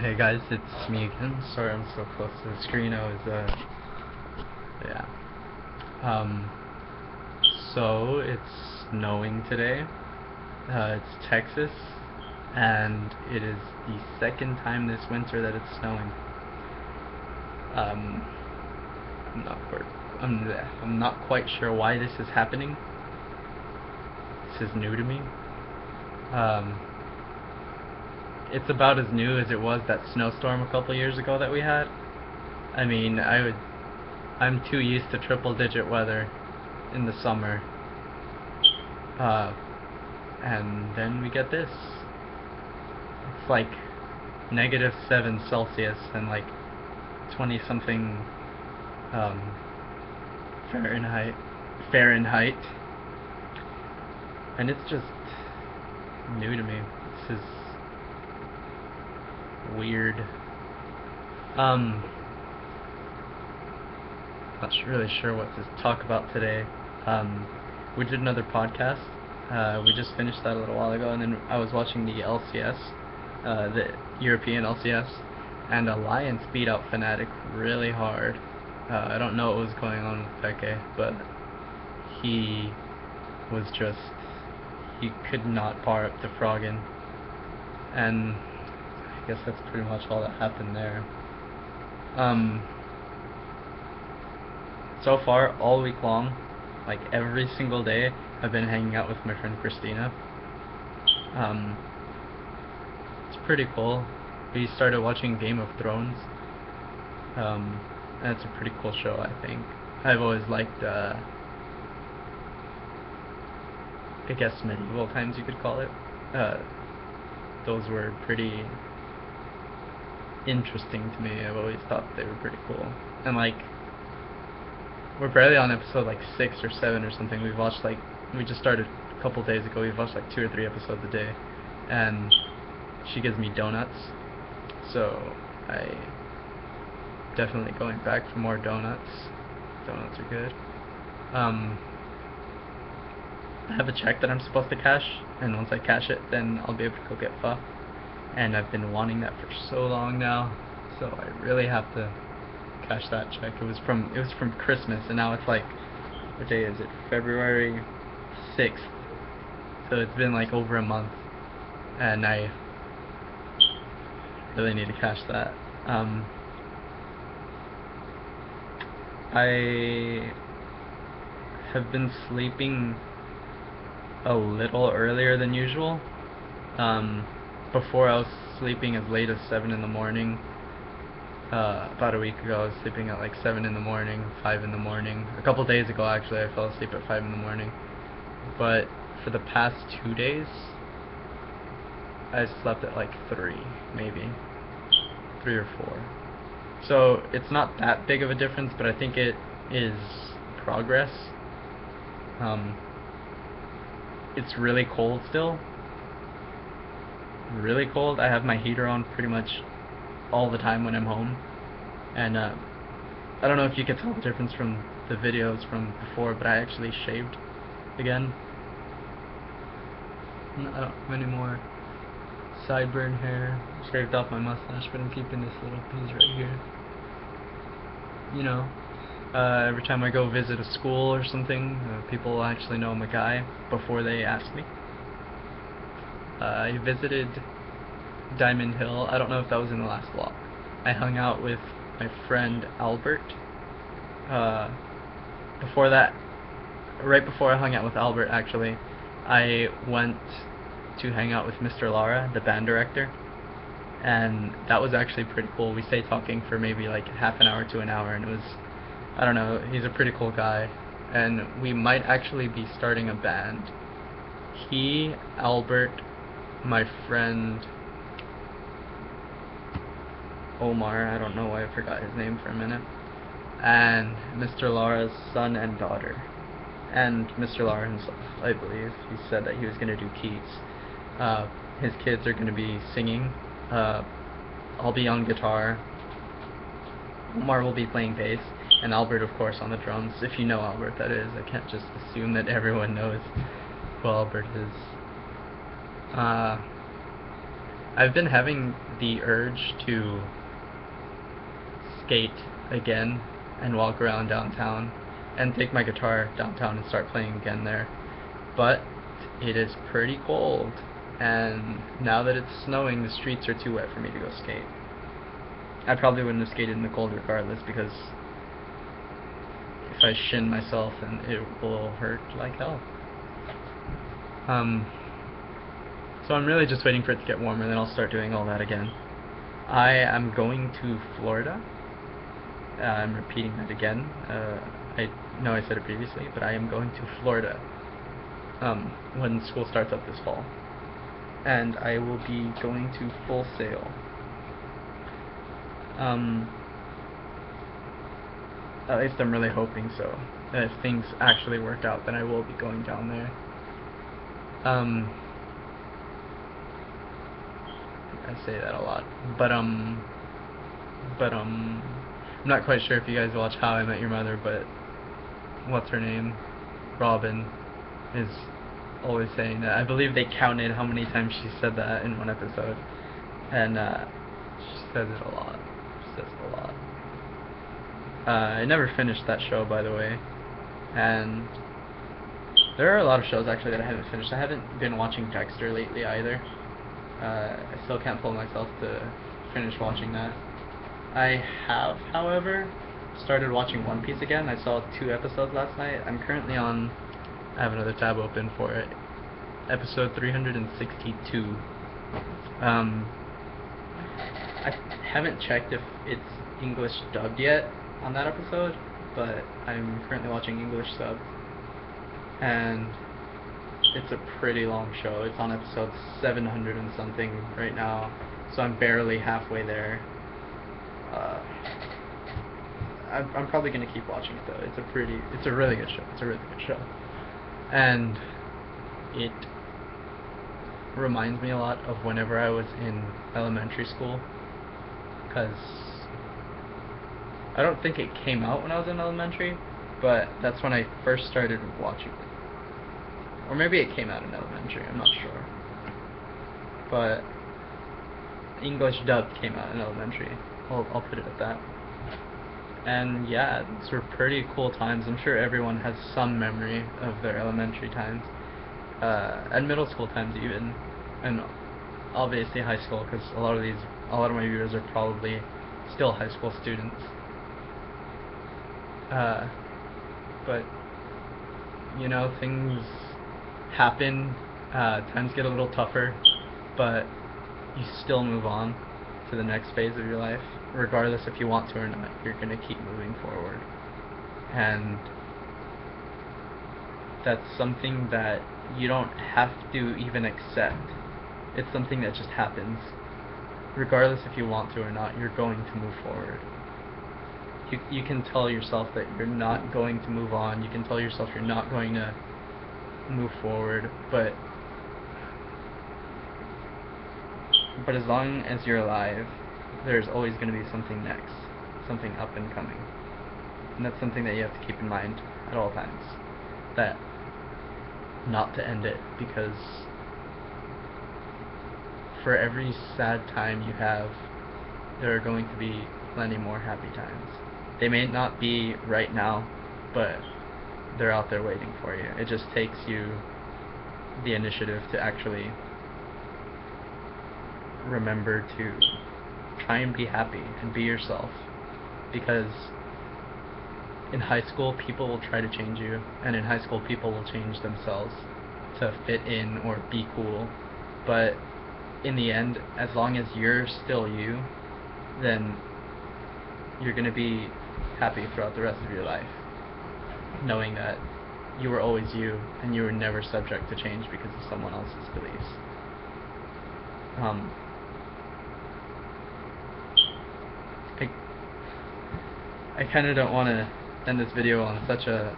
Hey guys, it's me again. Sorry I'm so close to the screen. Yeah. Um, so it's snowing today. It's Texas, and it is the second time this winter that it's snowing. Um, I'm not quite, I'm not quite sure why this is happening. This is new to me. Um, it's about as new as it was that snowstorm a couple years ago that we had. I mean, I'm too used to triple digit weather in the summer. Uh, and then we get this. It's like -7 Celsius and like 20 something um, Fahrenheit. Fahrenheit. And it's just new to me. This is weird. Not really sure what to talk about today. We did another podcast. We just finished that a little while ago, and then I was watching the LCS, the European LCS, and Alliance beat out Fnatic really hard. I don't know what was going on with Peke, but he was just, he could not par up to Froggen, and I guess that's pretty much all that happened there. So far, all week long, like every single day, I've been hanging out with my friend Christina. It's pretty cool. We started watching Game of Thrones. And it's a pretty cool show, I think. I've always liked, I guess medieval times you could call it. Those were pretty interesting to me. I've always thought they were pretty cool. And like, we're barely on episode like 6 or 7 or something. We just started a couple days ago. We've watched like 2 or 3 episodes a day, and she gives me donuts, so I definitely going back for more donuts. Donuts are good. I have a check that I'm supposed to cash, and once I cash it, then I'll be able to go get pho. And I've been wanting that for so long now, so I really have to cash that check. It was from Christmas, and now it's like, what day is it? February 6th. So it's been like over a month, and I really need to cash that. I have been sleeping a little earlier than usual. Before I was sleeping as late as 7 in the morning. About a week ago I was sleeping at like 7 in the morning, 5 in the morning. A couple days ago actually I fell asleep at 5 in the morning. But for the past 2 days I slept at like 3, maybe 3 or 4. So it's not that big of a difference, but I think it is progress. It's really cold still. Really cold. I have my heater on pretty much all the time when I'm home, and I don't know if you could tell the difference from the videos from before, but I actually shaved again. I don't have any more sideburn hair. Shaved off my mustache, but I'm keeping this little piece right here. You know, every time I go visit a school or something, people will actually know I'm a guy before they ask me. I visited Diamond Hill. I don't know if that was in the last vlog. I hung out with my friend Albert. Before that, right before I hung out with Albert, actually, I went to hang out with Mr. Lara, the band director, and that was actually pretty cool. We stayed talking for maybe like half an hour to an hour, and it was, I don't know, he's a pretty cool guy, and we might actually be starting a band. He, Albert, my friend Omar, I don't know why I forgot his name for a minute, and Mr. Lara's son and daughter, and Mr. Lara himself, I believe. He said that he was going to do keys. His kids are going to be singing. I'll be on guitar. Omar will be playing bass, and Albert, of course, on the drums. If you know Albert, that is. I can't just assume that everyone knows who Albert is. I've been having the urge to skate again and walk around downtown and take my guitar downtown and start playing again there. But it is pretty cold, and now that it's snowing, the streets are too wet for me to go skate. I probably wouldn't have skated in the cold regardless, because if I shin myself, then it will hurt like hell. So I'm really just waiting for it to get warmer, then I'll start doing all that again. I am going to Florida. I'm repeating that again. I know I said it previously, but I am going to Florida when school starts up this fall. And I will be going to Full Sail. At least I'm really hoping so. If things actually work out, then I will be going down there. I say that a lot, but I'm not quite sure if you guys watch How I Met Your Mother, but what's her name? Robin is always saying that. I believe they counted how many times she said that in one episode, and she says it a lot. She says it a lot. I never finished that show, by the way, and there are a lot of shows actually that I haven't finished. I haven't been watching Dexter lately either. I still can't pull myself to finish watching that. I have, however, started watching One Piece again. I saw 2 episodes last night. I'm currently on, I have another tab open for it, episode 362. I haven't checked if it's English dubbed yet on that episode, but I'm currently watching English sub, and it's a pretty long show. It's on episode 700 and something right now, so I'm barely halfway there. I'm probably gonna keep watching it though. It's a really good show. It's a really good show, and it reminds me a lot of whenever I was in elementary school, because I don't think it came out when I was in elementary, but that's when I first started watching it. Or maybe it came out in elementary, I'm not sure. But English dubbed came out in elementary. I'll put it at that. And yeah, these were pretty cool times. I'm sure everyone has some memory of their elementary times. And middle school times even. And obviously high school, because a lot of my viewers are probably still high school students. But you know, things happen, times get a little tougher, but you still move on to the next phase of your life, regardless if you want to or not. You're gonna keep moving forward, and that's something that you don't have to even accept. It's something that just happens. Regardless if you want to or not, you're going to move forward. You can tell yourself that you're not going to move on, you can tell yourself you're not going to move forward, but as long as you're alive, there's always going to be something next, something up and coming. And that's something that you have to keep in mind at all times, that not to end it, because for every sad time you have, there are going to be plenty more happy times. They may not be right now, but they're out there waiting for you. It just takes you the initiative to actually remember to try and be happy and be yourself, because in high school people will try to change you, and in high school people will change themselves to fit in or be cool, but in the end, as long as you're still you, then you're going to be happy throughout the rest of your life, knowing that you were always you, and you were never subject to change because of someone else's beliefs. I kind of don't want to end this video on such a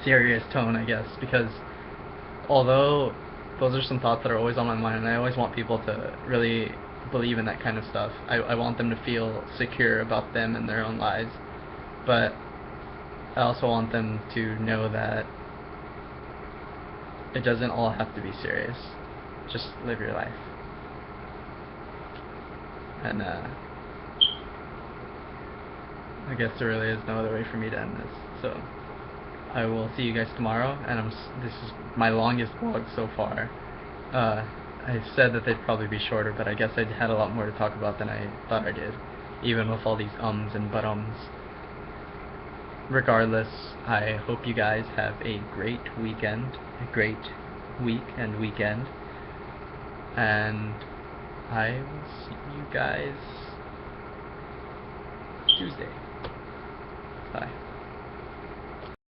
serious tone, I guess, because although those are some thoughts that are always on my mind, and I always want people to really believe in that kind of stuff. I want them to feel secure about them and their own lives, but I also want them to know that it doesn't all have to be serious. Just live your life. And I guess there really is no other way for me to end this. So I will see you guys tomorrow, and this is my longest vlog so far. I said that they'd probably be shorter, but I guess I had a lot more to talk about than I thought I did, even with all these ums and but-ums. Regardless, I hope you guys have a great weekend, a great week and weekend, and I will see you guys Tuesday. Bye.